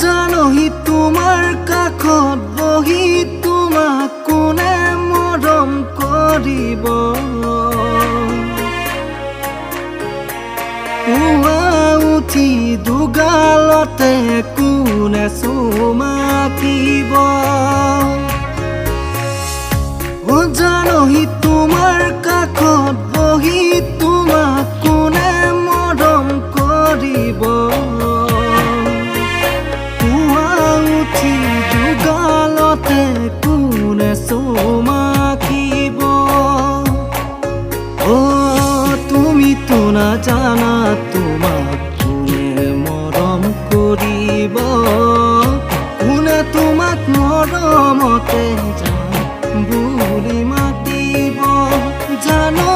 জানহি তোমাৰ কাষত বহি তোমাক কোনে মৰম কৰিব পুৱা উঠি দুগালতে কোনে চুমাকিব জানহি তোমাৰ কাষত বহি তোমাক কোনে মৰম কৰিব দুগালতে কোনে চুমাকিব তুমিতো নাজানা তোমাক কোনে মৰম কৰিব কোনে তোমাক মৰমতে বুলি মাতিব জানো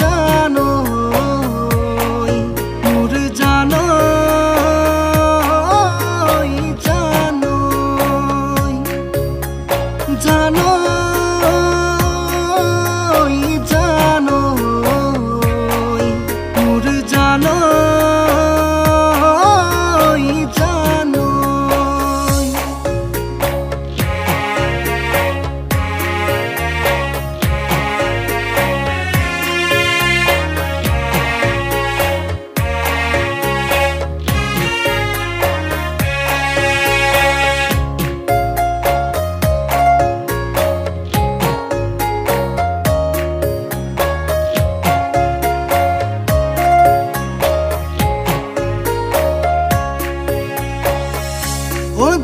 জানো মোৰ জানো জানো জানো মোৰ জানো জানো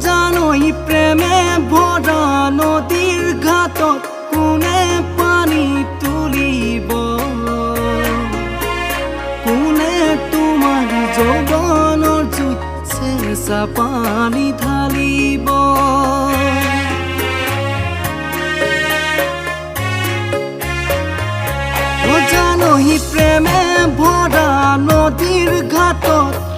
জানই প্ৰেমে ভৰা নদীৰ ঘাটত কোনে পানী তুলিব কোনে তোমাৰ যৌৱনৰ জুইত চেঁচা পানী ঢালিব জানহি প্ৰেমে ভৰা নদীৰ ঘাটত